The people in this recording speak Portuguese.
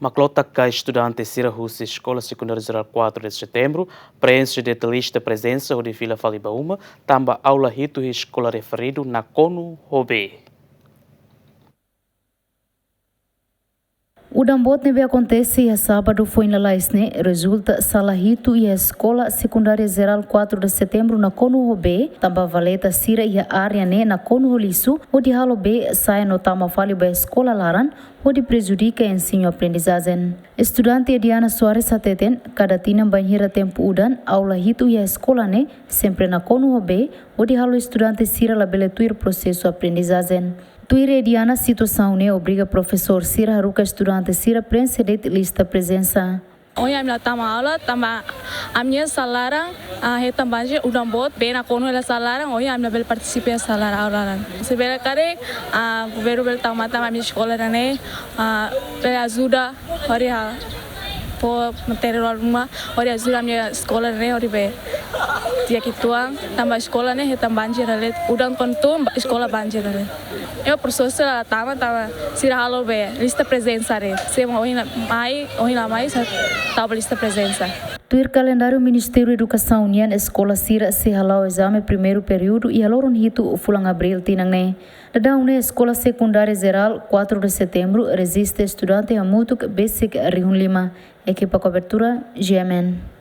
Maclota que estudante Sira Russi Escola Secundária Geral 4 de setembro preenche de lista presença de Vila Falibaúma, tamba aula rito e escola referido na CONU Robé. O dambot neve acontece e sábado foi na Laisne, resulta Salahito e a Escola Secundária Geral 4 de setembro na CONU Robé, tamba valeta Sira e a área na CONU Holisu, onde halo B sai no tama fali ba escola laran, onde prejudica ensino-aprendizagem. Estudante Diana Soares Sateten, cada tinam banheira tempo udan, aula hito e a escola sempre na CONU Robé, onde halo estudante Sira labeletuir processo aprendizagem. Tuire Diana situação obriga professor Sira Haruka estudante Sira preencher lista presença. Hoje a minha aula, a minha salário, a também o dambot bem na CONU ela salário, hoje a minha bel participa salário aula. Se bela care, a governo bel a minha escola bela ajuda, olha por material rumah, olha ajuda a minha escola olha bem. Dia kituang tambah sekolah hitam banjir alet udang kontum sekolah banjir alet eu prosesso tama sira halo be lista presença re se hoje na mais tava lista presença. Tuir calendário Ministério Educação União Escola Sira se halau exame primeiro período e haloron hito fulang abril tinang Dadang Escola Secundária Geral 4 de setembro resiste estudante a mutuk basic Rihun 5 equipa cobertura GMN.